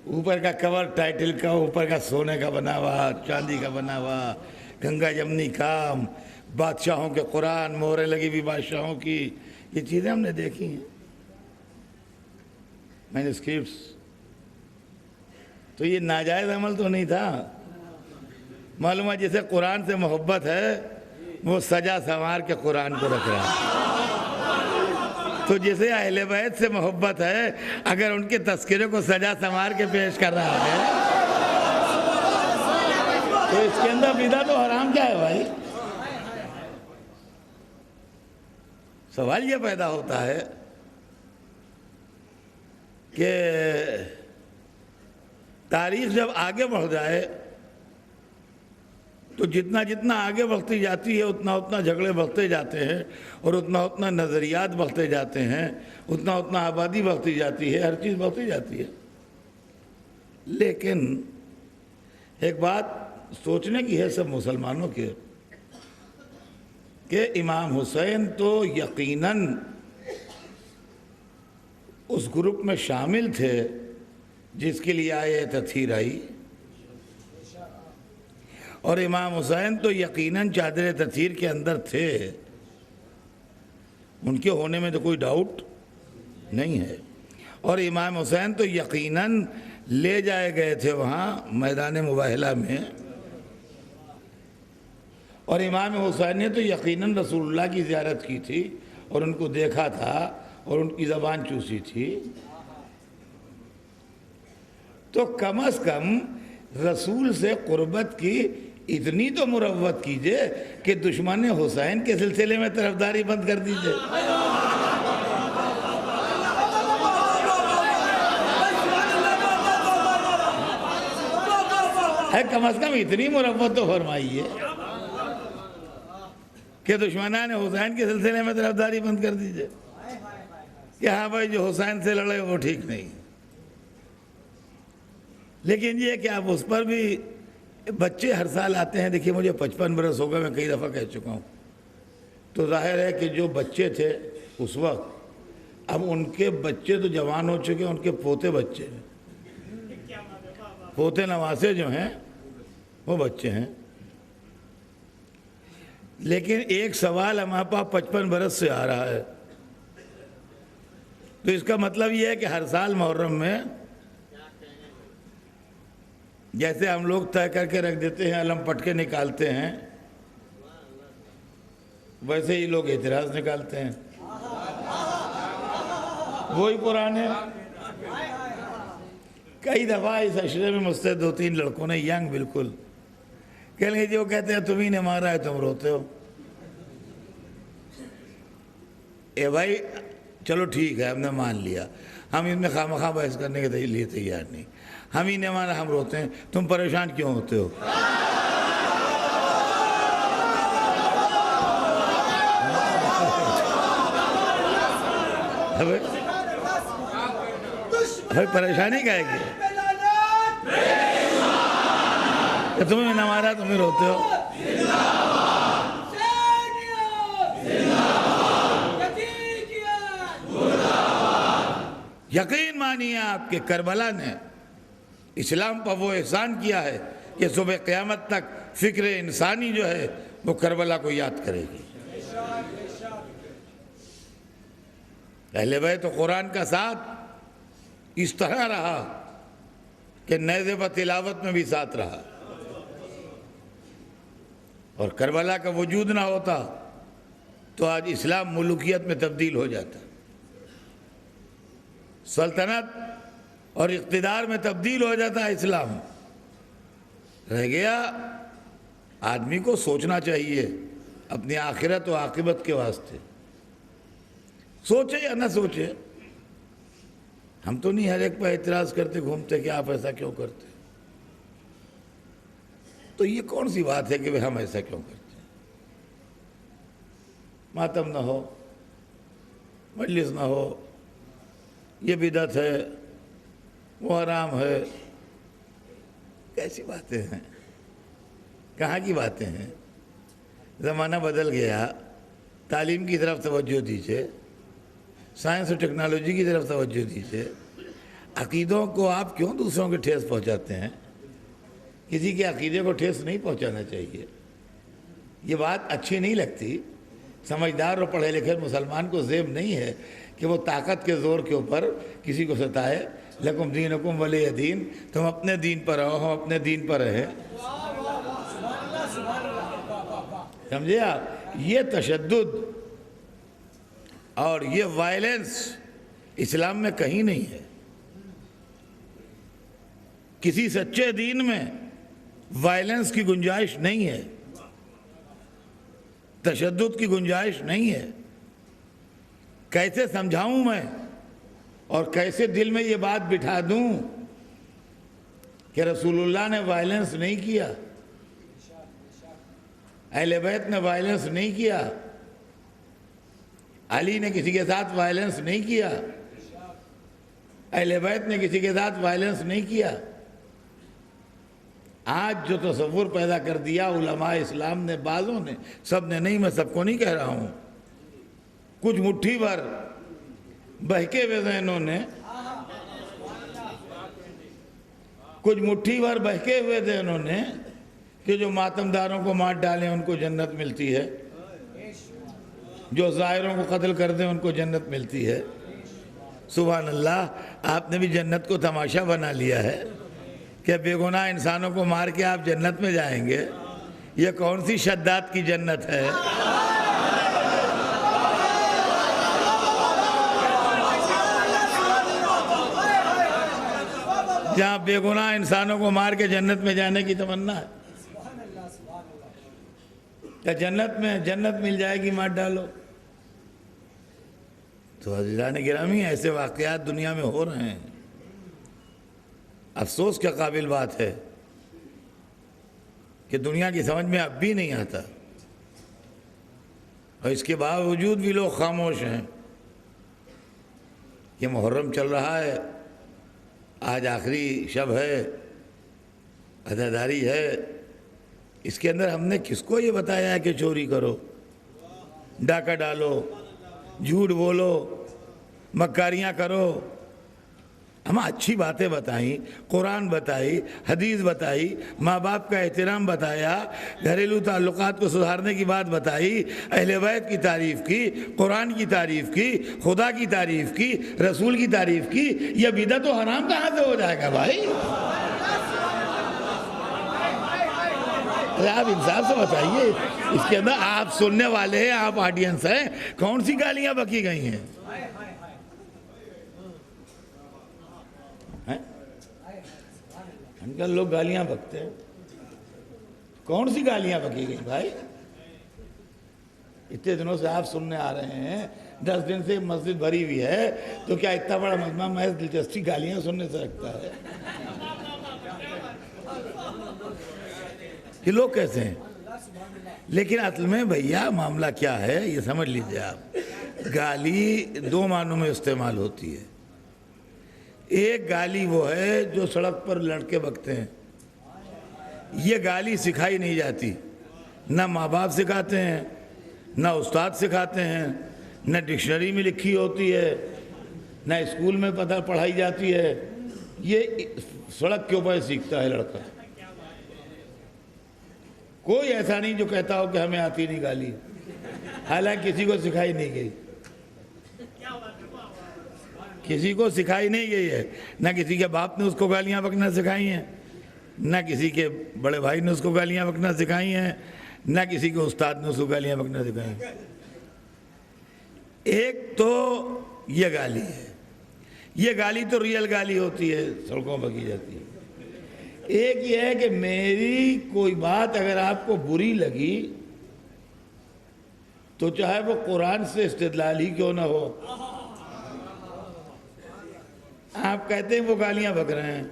اوپر کا کور ٹائٹل کا, اوپر کا سونے کا بنا ہوا, چاندی کا بنا ہوا, گنگا جمنی کام, بادشاہوں کے قرآن, مہریں لگی ہوئی بادشاہوں کی, یہ چیزیں ہم نے دیکھی ہیں, مینوسکرپٹس. تو یہ ناجائز عمل تو نہیں تھا. معلوم ہے جسے قرآن سے محبت ہے وہ سجا سنوار کے قرآن کو رکھ رہا ہے. تو جسے اہل بیت سے محبت ہے اگر ان کے تذکرے کو سجا سنوار کے پیش کر رہا ہے تو اس کے اندر بدعت و حرام کیا ہے بھائی؟ سوال یہ پیدا ہوتا ہے کہ تاریخ جب آگے بڑھ جائے تو جتنا جتنا آگے بڑھتی جاتی ہے اتنا اتنا جھگڑے بڑھتے جاتے ہیں, اور اتنا اتنا نظریات بڑھتے جاتے ہیں, اتنا اتنا آبادی بڑھتی جاتی ہے, ہر چیز بڑھتی جاتی ہے. لیکن ایک بات سوچنے کی ہے سب مسلمانوں کے کہ امام حسین تو یقیناً اس گروپ میں شامل تھے جس کے لیے آئے تطہیر آئی, اور امام حسین تو یقیناً چادر تطہیر کے اندر تھے, ان کے ہونے میں تو کوئی ڈاؤٹ نہیں ہے. اور امام حسین تو یقیناً لے جائے گئے تھے وہاں میدان مباہلہ میں, اور امام حسین نے تو یقیناً رسول اللہ کی زیارت کی تھی اور ان کو دیکھا تھا اور ان کی زبان چوسی تھی. تو کم از کم رسول سے قربت کی اتنی تو مروت کیجئے کہ دشمن حسین کے سلسلے میں طرفداری بند کر دیجئے. کم از کم اتنی مروت تو فرمائیے کہ دشمنان حسین کے سلسلے میں طرفداری بند کر دیجئے کہ ہاں بھائی جو حسین سے لڑے وہ ٹھیک نہیں. لیکن یہ کہ آپ اس پر بھی بچے ہر سال آتے ہیں. دیکھیے مجھے 55 برس ہو گئے, میں کئی دفعہ کہہ چکا ہوں. تو ظاہر ہے کہ جو بچے تھے اس وقت اب ان کے بچے تو جوان ہو چکے ہیں, ان کے پوتے بچے ہیں, پوتے نواسے جو ہیں وہ بچے ہیں. لیکن ایک سوال ہمارے پاس 55 برس سے آ رہا ہے. تو اس کا مطلب یہ ہے کہ ہر سال محرم میں جیسے ہم لوگ طے کر کے رکھ دیتے ہیں, علم پٹ کے نکالتے ہیں, ویسے ہی لوگ اعتراض نکالتے ہیں. وہی پرانے کئی دفعہ اس عشرے میں مجھ سے 2-3 لڑکوں نے ینگ بالکل کہہ لیں جو کہتے ہیں تمہیں نے مارا ہے تم روتے ہو. اے بھائی چلو ٹھیک ہے ہم نے مان لیا, ہم اس میں خواہ بحث کرنے کے لیے تیار نہیں. ہم ہی نے مانا ہم روتے ہیں, تم پریشان کیوں ہوتے ہو؟ بھائی پریشانی کیا ہے کہ تمہیں نہ مارا تمہیں روتے ہو؟ یقین مانیے آپ کہ کربلا نے اسلام پر وہ احسان کیا ہے کہ صبح قیامت تک فکر انسانی جو ہے وہ کربلا کو یاد کرے گی. اہل بیت و قرآن کا ساتھ اس طرح رہا کہ نیزے پر تلاوت میں بھی ساتھ رہا, اور کربلا کا وجود نہ ہوتا تو آج اسلام ملوکیت میں تبدیل ہو جاتا, سلطنت اور اقتدار میں تبدیل ہو جاتا ہے اسلام. رہ گیا آدمی کو سوچنا چاہیے اپنی آخرت و عاقبت کے واسطے, سوچے یا نہ سوچے. ہم تو نہیں ہر ایک پر اعتراض کرتے گھومتے کہ آپ ایسا کیوں کرتے, تو یہ کون سی بات ہے کہ ہم ایسا کیوں کرتے ہیں؟ ماتم نہ ہو, مجلس نہ ہو, یہ بدعت ہے, وہ حرام ہے, کیسی باتیں ہیں؟ کہاں کی باتیں ہیں؟ زمانہ بدل گیا, تعلیم کی طرف توجہ دیجیے, سائنس اور ٹیکنالوجی کی طرف توجہ دیجیے. عقیدوں کو آپ کیوں دوسروں کے ٹھیس پہنچاتے ہیں؟ کسی کے عقیدے کو ٹھیس نہیں پہنچانا چاہیے, یہ بات اچھی نہیں لگتی. سمجھدار اور پڑھے لکھے مسلمان کو زیب نہیں ہے کہ وہ طاقت کے زور کے اوپر کسی کو ستائے. لکم دینکم ولی دین, تم اپنے دین پر رہو, ہم اپنے دین پر رہیں. سمجھے آپ؟ یہ تشدد اور یہ وائلنس اسلام میں کہیں نہیں ہے. کسی سچے دین میں وائلنس کی گنجائش نہیں ہے, تشدد کی گنجائش نہیں ہے. کیسے سمجھاؤں میں اور کیسے دل میں یہ بات بٹھا دوں کہ رسول اللہ نے وائلنس نہیں کیا, اہل بیت نے وائلنس نہیں کیا, علی نے کسی کے ساتھ وائلنس نہیں کیا, اہل بیت نے کسی کے ساتھ وائلنس نہیں کیا. آج جو تصور پیدا کر دیا علماء اسلام نے, بعضوں نے, سب نے نہیں, میں سب کو نہیں کہہ رہا ہوں, کچھ مٹھی بھر بہکے ہوئے ذہنوں نے, کچھ مٹھی بھر بہکے ہوئے ذہنوں نے کہ جو ماتمداروں کو مار ڈالیں ان کو جنت ملتی ہے, جو ظاہروں کو قتل کر دیں ان کو جنت ملتی ہے. سبحان اللہ, آپ نے بھی جنت کو تماشا بنا لیا ہے کہ بے گناہ انسانوں کو مار کے آپ جنت میں جائیں گے. یہ کون سی شداد کی جنت ہے؟ جہاں بے گناہ انسانوں کو مار کے جنت میں جانے کی تمنا ہے. کہ جنت مل جائے گی, مار ڈالو. تو عزیزان گرامی, ایسے واقعات دنیا میں ہو رہے ہیں. افسوس کا قابل بات ہے کہ دنیا کی سمجھ میں اب بھی نہیں آتا, اور اس کے باوجود بھی لوگ خاموش ہیں. یہ محرم چل رہا ہے, آج آخری شب ہے, عزاداری ہے. اس کے اندر ہم نے کس کو یہ بتایا ہے کہ چوری کرو, ڈاکہ ڈالو, جھوٹ بولو, مکاریاں کرو؟ ہم اچھی باتیں بتائیں, قرآن بتائی, حدیث بتائی, ماں باپ کا احترام بتایا, گھریلو تعلقات کو سدھارنے کی بات بتائی, اہل بیت کی تعریف کی, قرآن کی تعریف کی, خدا کی تعریف کی, رسول کی تعریف کی. یہ بدعت و حرام کہاں سے ہو جائے گا بھائی؟ آپ انصاف سے بتائیے, اس کے اندر آپ سننے والے ہیں, آپ آڈینس ہیں, کون سی گالیاں بکی گئی ہیں؟ لوگ گالیاں بکتے ہیں. کون سی گالیاں بکی گئی بھائی؟ اتنے دنوں سے آپ سننے آ رہے ہیں، 10 دن سے مسجد بھری ہوئی ہے، تو کیا اتنا بڑا مجمع محض دلچسپی گالیاں سننے سے رکھتا ہے؟ یہ لوگ کیسے ہیں؟ لیکن اصل میں بھیا معاملہ کیا ہے یہ سمجھ لیجئے آپ، گالی 2 معنوں میں استعمال ہوتی ہے۔ ایک گالی وہ ہے جو سڑک پر لڑکے بکتے ہیں، یہ گالی سکھائی نہیں جاتی، نہ ماں باپ سکھاتے ہیں، نہ استاد سکھاتے ہیں، نہ ڈکشنری میں لکھی ہوتی ہے، نہ اسکول میں پڑھائی جاتی ہے، یہ سڑک کے اوپر سیکھتا ہے لڑکا۔ کوئی ایسا نہیں جو کہتا ہو کہ ہمیں آتی نہیں گالی، حالانکہ کسی کو سکھائی نہیں گئی، کسی کو سکھائی نہیں گئی ہے، نہ کسی کے باپ نے اس کو گالیاں بکنا سکھائی ہیں، نہ کسی کے بڑے بھائی نے اس کو گالیاں بکنا سکھائی ہیں، نہ کسی کے استاد نے اس کو گالیاں بکنا سکھائی ہیں۔ ایک تو یہ گالی ہے، یہ گالی تو ریئل گالی ہوتی ہے، سڑکوں پر کی جاتی ہے۔ ایک یہ ہے کہ میری کوئی بات اگر آپ کو بری لگی تو چاہے وہ قرآن سے استدلال ہی کیوں نہ ہو، آپ کہتے ہیں وہ گالیاں بک رہے ہیں۔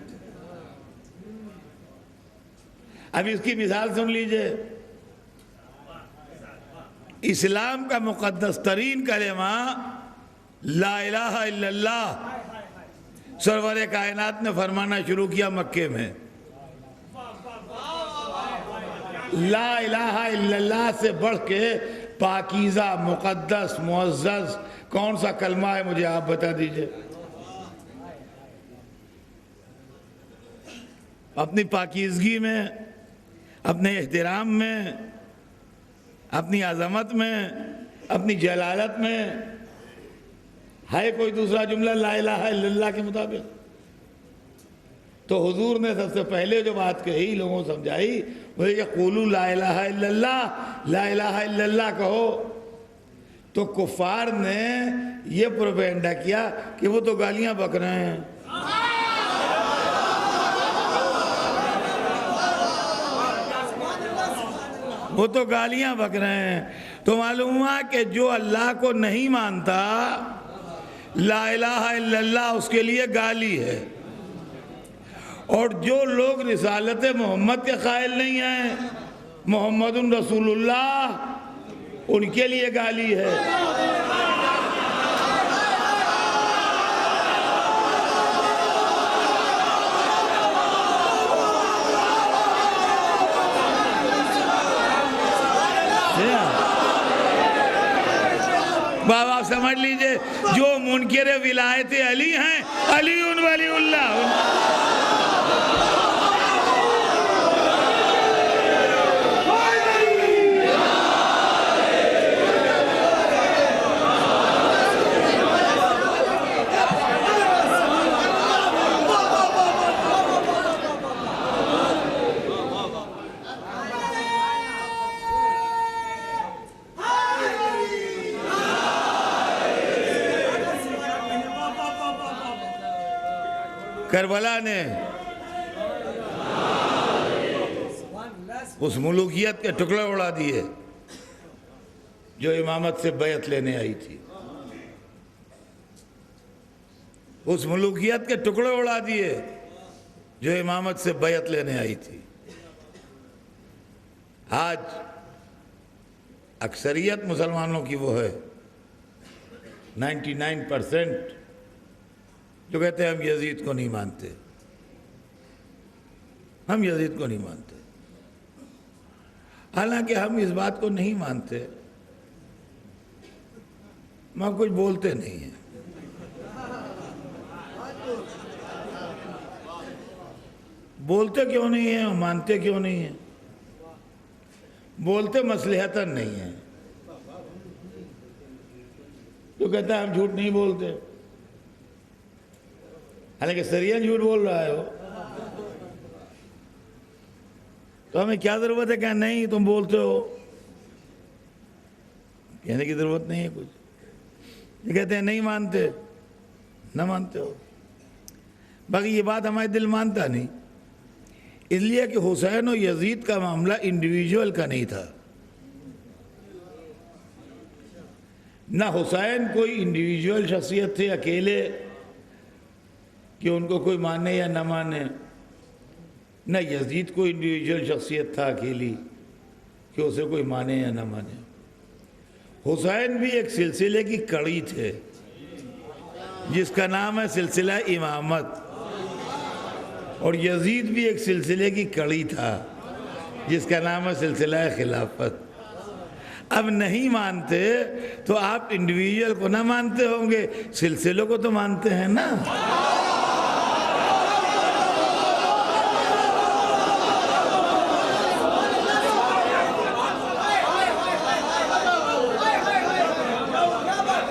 اب اس کی مثال سن لیجئے، اسلام کا مقدس ترین کلمہ لا الہ الا اللہ سرور کائنات نے فرمانا شروع کیا مکے میں۔ لا الہ الا اللہ سے بڑھ کے پاکیزہ، مقدس، معزز کون سا کلمہ ہے مجھے آپ بتا دیجئے؟ اپنی پاکیزگی میں، اپنے احترام میں، اپنی عظمت میں، اپنی جلالت میں ہے کوئی دوسرا جملہ لا الہ الا اللہ کے مطابق؟ تو حضور نے سب سے پہلے جو بات کہی، لوگوں کو سمجھائی، وہ یہ کہ قولوا لا الہ الا اللہ، لا الہ الا اللہ کہو۔ تو کفار نے یہ پروپیگنڈا کیا کہ وہ تو گالیاں بک رہے ہیں۔ وہ تو گالیاں بک رہے ہیں۔ تو معلوم ہوا کہ جو اللہ کو نہیں مانتا، لا الہ الا اللہ اس کے لیے گالی ہے، اور جو لوگ رسالت محمد کے قائل نہیں ہیں، محمد رسول اللہ، ان کے لیے گالی ہے۔ بابا آپ سمجھ لیجئے، جو منکر ولایت علی ہیں، علی ولی اللہ، کربلا نے اس ملوکیت کے ٹکڑے اڑا دیے جو امامت سے بیعت لینے آئی تھی، اس ملوکیت کے ٹکڑے اڑا دیے جو امامت سے بیعت لینے آئی تھی۔ آج اکثریت مسلمانوں کی وہ ہے 99% جو کہتے ہیں ہم یزید کو نہیں مانتے، ہم یزید کو نہیں مانتے۔ حالانکہ ہم اس بات کو نہیں مانتے، ہم کچھ بولتے نہیں ہیں۔ بولتے کیوں نہیں ہیں، مانتے کیوں نہیں ہیں؟ بولتے مصلحتاً نہیں ہیں، تو کہتا ہے ہم جھوٹ نہیں بولتے، حالانکہ سریعاً جھوٹ بول رہا ہے وہ۔ تو ہمیں کیا ضرورت ہے کہ نہیں تم بولتے ہو، کہنے کی ضرورت نہیں ہے کچھ۔ یہ کہتے ہیں نہیں مانتے، نہ مانتے ہو، باقی یہ بات ہمارے دل مانتا نہیں۔ اس لیے کہ حسین و یزید کا معاملہ انڈیویجول کا نہیں تھا. نہ حسین کوئی انڈیویجول شخصیت تھے اکیلے کہ ان کو کوئی مانے یا نہ مانے، نہ یزید کوئی انڈیویجول شخصیت تھا اکیلی کہ اسے کوئی مانے یا نہ مانے. حسین بھی ایک سلسلے کی کڑی تھے جس کا نام ہے سلسلہ امامت، اور یزید بھی ایک سلسلے کی کڑی تھا جس کا نام ہے سلسلہ خلافت. اب نہیں مانتے تو آپ انڈیویجول کو نہ مانتے ہوں گے، سلسلوں کو تو مانتے ہیں نا.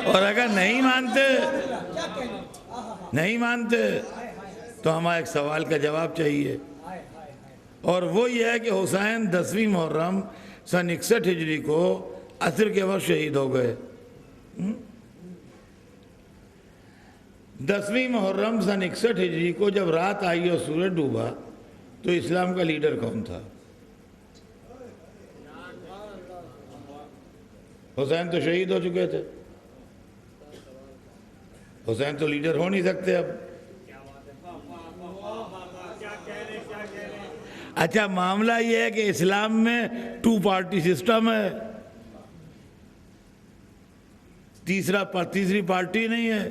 اور اگر نہیں مانتے تو ہمارا ایک سوال کا جواب چاہیے، اور وہ یہ ہے کہ حسین 10ویں محرم سن 61 ہجری کو عصر کے وقت شہید ہو گئے. 10ویں محرم سن 61 ہجری کو جب رات آئی اور سورج ڈوبا تو اسلام کا لیڈر کون تھا؟ حسین تو شہید ہو چکے تھے، حسین تو لیڈر ہو نہیں سکتے اب. اچھا، معاملہ یہ ہے کہ اسلام میں 2 پارٹی سسٹم ہے، تیسری پارٹی نہیں ہے.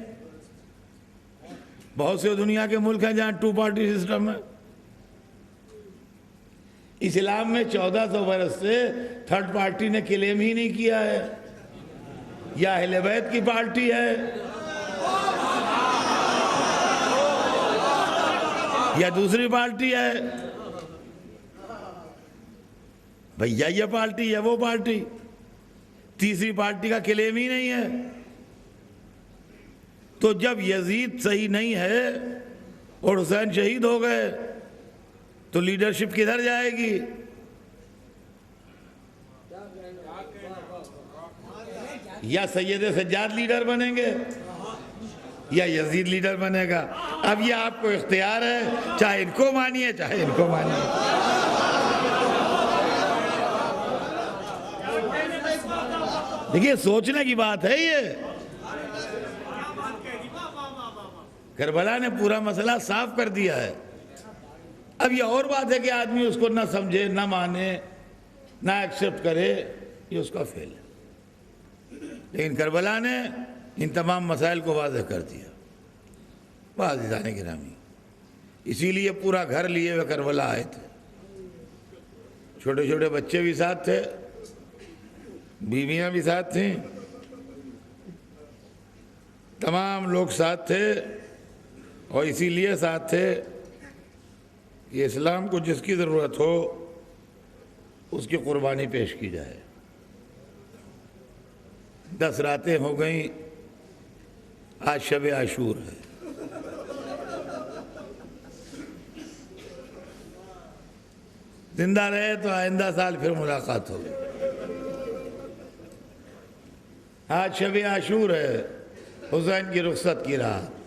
بہت سے دنیا کے ملک ہیں جہاں 2 پارٹی سسٹم ہے. اسلام میں 1400 برس سے تھرڈ پارٹی نے کلیم ہی نہیں کیا ہے. یا اہل بیت کی پارٹی ہے یا دوسری پارٹی ہے، بھیا یہ پارٹی یا وہ پارٹی، تیسری پارٹی کا کلیم ہی نہیں ہے. تو جب یزید صحیح نہیں ہے اور حسین شہید ہو گئے تو لیڈرشپ کدھر جائے گی؟ یا سید سجاد لیڈر بنیں گے یا یزید لیڈر بنے گا. اب یہ آپ کو اختیار ہے، چاہے ان کو مانیے چاہے ان کو مانیے. دیکھیے سوچنے کی بات ہے یہ. کربلا نے پورا مسئلہ صاف کر دیا ہے. اب یہ اور بات ہے کہ آدمی اس کو نہ سمجھے، نہ مانے، نہ ایکسیپٹ کرے، یہ اس کا فیل ہے. لیکن کربلا نے ان تمام مسائل کو واضح کر دیا. عزیزان گرامی، اسی لیے پورا گھر لیے ہوئے کربلا آئے تھے. چھوٹے چھوٹے بچے بھی ساتھ تھے، بیویاں بھی ساتھ تھیں، تمام لوگ ساتھ تھے. اور اسی لیے ساتھ تھے کہ اسلام کو جس کی ضرورت ہو اس کی قربانی پیش کی جائے. 10 راتیں ہو گئیں، آج شب عاشور ہے. زندہ رہے تو آئندہ سال پھر ملاقات ہوگی. آج شب عاشور ہے، حسین کی رخصت کی رات.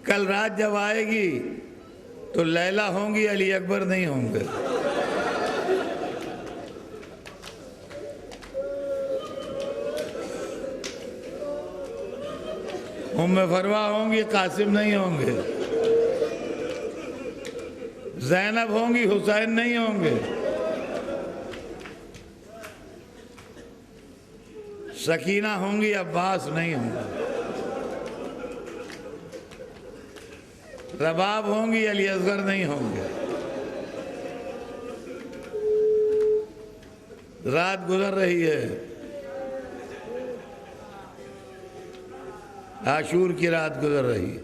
کل رات جب آئے گی تو لیلا ہوں گی، علی اکبر نہیں ہوں گے. ام فروا ہوں گی، قاسم نہیں ہوں گے. زینب ہوں گی، حسین نہیں ہوں گے. سکینہ ہوں گی، عباس نہیں ہوں گے. رباب ہوں گی، علی اصغر نہیں ہوں گے. رات گزر رہی ہے، عاشور کی رات گزر رہی ہے.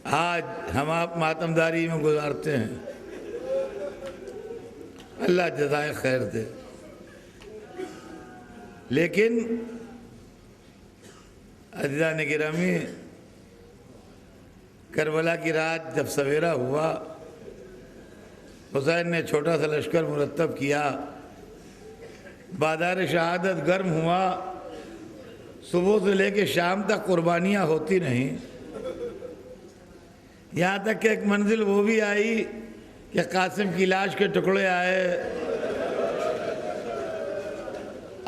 آج ہم آپ ماتمداری میں گزارتے ہیں، اللہ جزائے خیر دے. لیکن عزیزان گرامی، کربلا کی رات جب سویرا ہوا، حسین نے چھوٹا سا لشکر مرتب کیا، بادار شہادت گرم ہوا. صبح سے لے کے شام تک قربانیاں ہوتی رہیں. یہاں تک کہ ایک منزل وہ بھی آئی کہ قاسم کی لاش کے ٹکڑے آئے،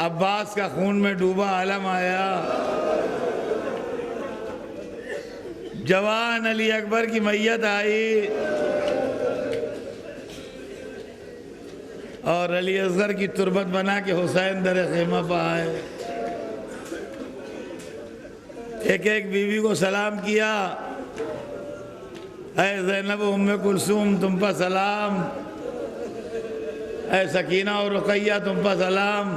عباس کا خون میں ڈوبا عالم آیا، جوان علی اکبر کی میت آئی، اور علی اصغر کی تربت بنا کے حسین در خیمہ پہ آئے۔ ایک ایک بیوی کو سلام کیا، اے زینب ام کلثوم تم پر سلام، اے سکینہ اور رقیہ تم پر سلام۔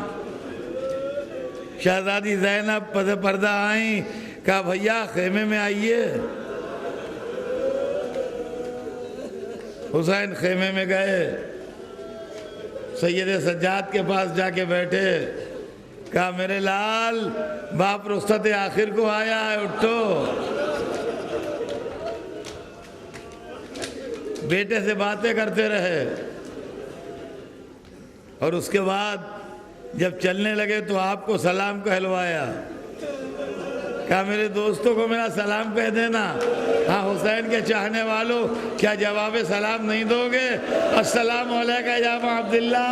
شہزادی زینب پس پردہ آئیں، کہا بھیا خیمے میں آئیے۔ حسین خیمے میں گئے، سید سجاد کے پاس جا کے بیٹھے، کہا میرے لال باپ رخصت آخر کو آیا ہے، اٹھو۔ بیٹے سے باتیں کرتے رہے، اور اس کے بعد جب چلنے لگے تو آپ کو سلام کہلوایا، کہا میرے دوستوں کو میرا سلام کہہ دینا۔ ہاں حسین کے چاہنے والوں، کیا جواب سلام نہیں دو گے؟ السلام علیکم یا ابا عبداللہ۔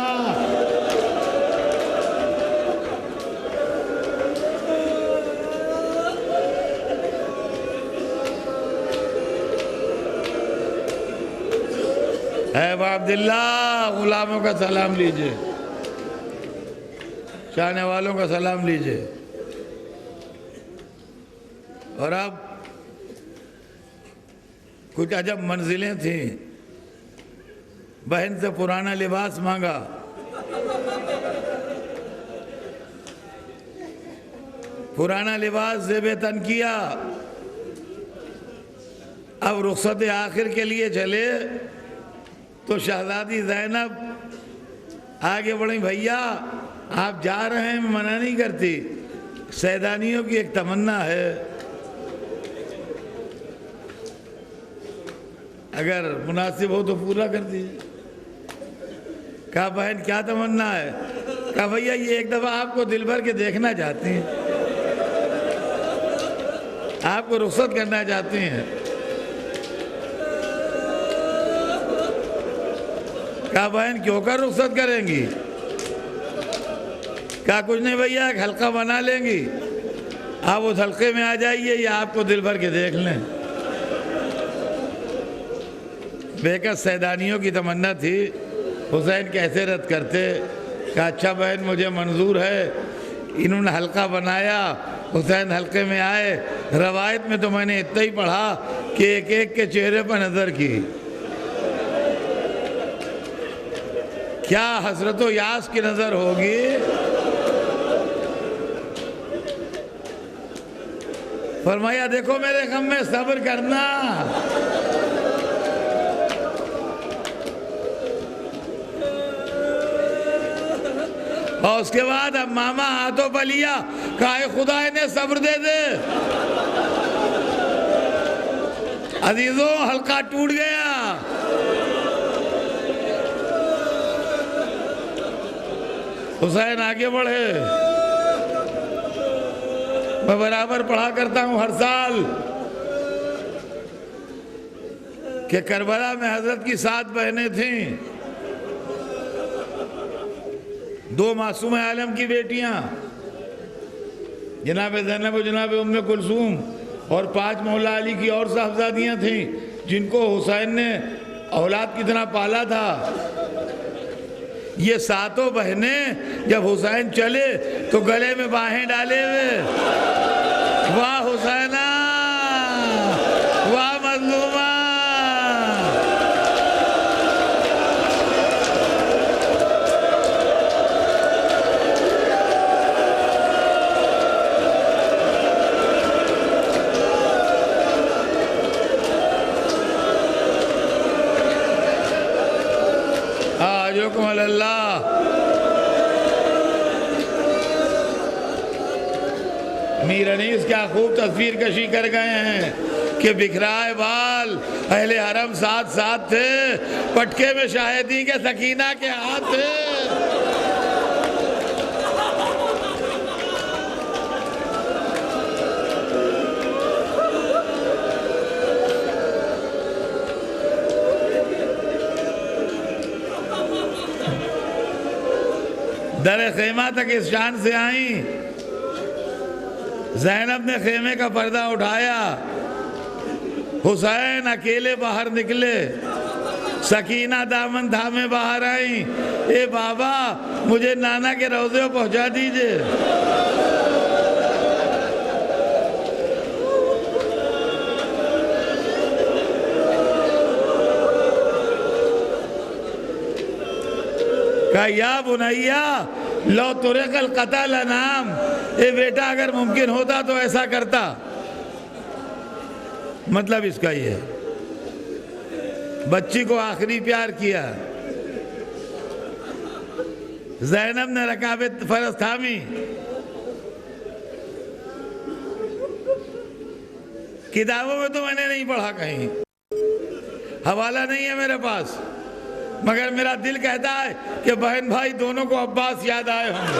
اے ابا عبداللہ غلاموں کا سلام لیجئے، چاہنے والوں کا سلام لیجئے۔ اور اب کچھ عجب منزلیں تھیں، بہن سے پرانا لباس مانگا، پرانا لباس زیب تن کیا، اب رخصت آخر کے لیے چلے تو شہزادی زینب آگے بڑھیں، بھیا آپ جا رہے ہیں میں منع نہیں کرتی، سیدانیوں کی ایک تمنا ہے، اگر مناسب ہو تو پورا کر دیجیے۔ کہا بہن کیا تمنا ہے؟ کہا بھیا یہ ایک دفعہ آپ کو دل بھر کے دیکھنا چاہتی ہیں، آپ کو رخصت کرنا چاہتی ہیں۔ کہا بہن کیوں کر رخصت کریں گی؟ کہا کچھ نہیں بھیا ایک حلقہ بنا لیں گی، آپ اس حلقے میں آ جائیے یا آپ کو دل بھر کے دیکھ لیں۔ بیکس سیدانیوں کی تمنا تھی، حسین کیسے رد کرتے؟ کہا اچھا بہن مجھے منظور ہے۔ انہوں نے حلقہ بنایا، حسین حلقے میں آئے، روایت میں تو میں نے اتنا ہی پڑھا کہ ایک ایک کے چہرے پر نظر کی، کیا حسرت و یاس کی نظر ہوگی۔ فرمایا دیکھو میرے غم میں صبر کرنا، اور اس کے بعد اب ماما ہاتھوں پہ لیا، کہا اے خدا انہیں صبر دے دے۔ عزیزوں حلقہ ٹوٹ گیا، حسین آگے بڑھے۔ میں برابر پڑھا کرتا ہوں ہر سال کہ کربلا میں حضرت کی 7 بہنیں تھیں، 2 معصوم عالم کی بیٹیاں جناب زینب و جناب ام کلثوم، اور 5 مولا علی کی اور صاحبزادیاں تھیں جن کو حسین نے اولاد کی طرح پالا تھا۔ یہ 7 بہنیں جب حسین چلے تو گلے میں باہیں ڈالے ہوئے، واہ حسینہ واہ مظلومہ۔ آجوکم اللہ۔ میر انیس کیا خوب تصویر کشی کر گئے ہیں کہ بکھرائے بال اہل حرم ساتھ ساتھ تھے، پٹکے میں شاہدی کے سکینہ کے ہاتھ تھے۔ در خیمہ تک اس شان سے آئیں، زینب نے خیمے کا پردہ اٹھایا، حسین اکیلے باہر نکلے، سکینہ دامن تھامے باہر آئیں، اے بابا مجھے نانا کے روضے کو پہنچا دیجئے۔ کہا یا بنیا لو طرق القطع لنام، اے بیٹا اگر ممکن ہوتا تو ایسا کرتا۔ مطلب اس کا یہ ہے، بچی کو آخری پیار کیا، زینب نے رکاب فرض تھامی، کتابوں میں تو میں نے نہیں پڑھا کہیں، حوالہ نہیں ہے میرے پاس، مگر میرا دل کہتا ہے کہ بہن بھائی دونوں کو عباس یاد آئے ہوں گے۔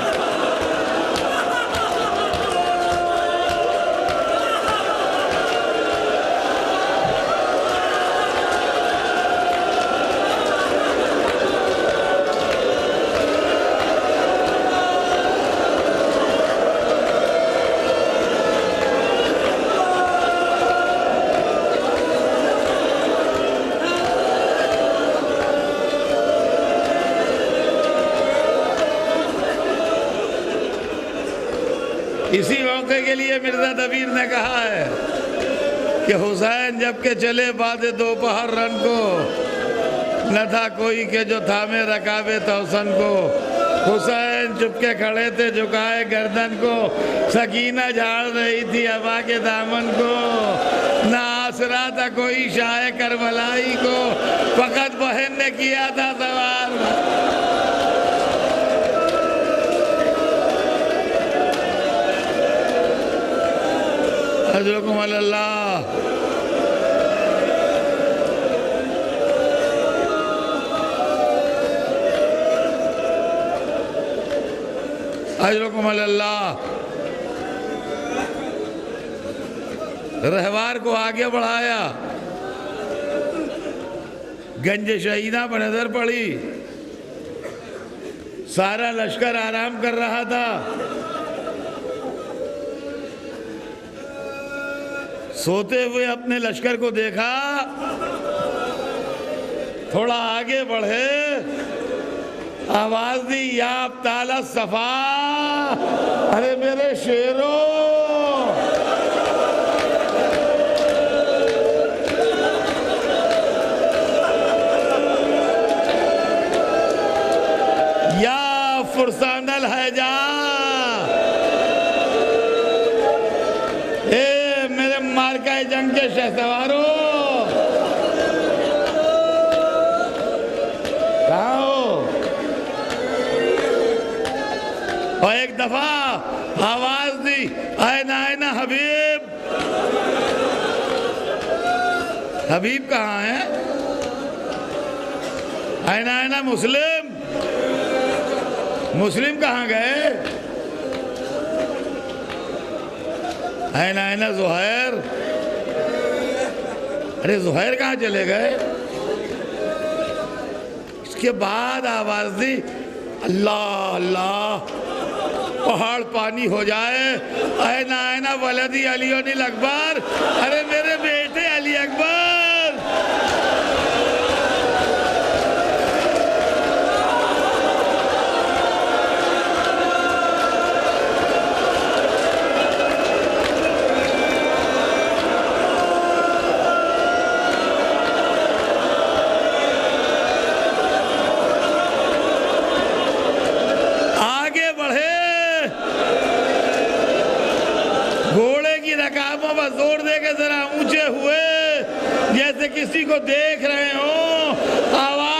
اسی موقع کے لیے مرزا دبیر نے کہا ہے کہ حسین جب کہ چلے بعد دوپہر رن کو، نہ تھا کوئی کہ جو تھامے رکاب توسن کو، حسین چپ کے کھڑے تھے جھکائے گردن کو، سکینہ جھاڑ رہی تھی ابا کے دامن کو، نہ آسرا تھا کوئی شاہ کربلائی کو، فقط بہن نے کیا تھا سوار۔ اجرکم اللہ۔ اجرکم اللہ۔ رہوار کو آگے بڑھایا، گنج شہیدہ پر نظر پڑی، سارا لشکر آرام کر رہا تھا، سوتے ہوئے اپنے لشکر کو دیکھا، تھوڑا آگے بڑھے، آواز دی یا ابطال الصفا، ارے میرے شیرو، یا فرسان الحجا، مارکہ جنگ کے شہسواروں، کہاں ہو؟ اور ایک دفعہ آواز دی آئین آئین حبیب، حبیب کہاں ہے؟ آئین آئین مسلم، مسلم کہاں گئے؟ آئین آئین زہیر، ارے زہیر کہاں چلے گئے؟ اس کے بعد آواز دی اللہ اللہ، پہاڑ پانی ہو جائے، آئین آئین ولدی علی الاکبر، ارے میرے بیٹے علی اکبر۔ زور دے کے ذرا اونچے ہوئے جیسے کسی کو دیکھ رہے ہوں، آواز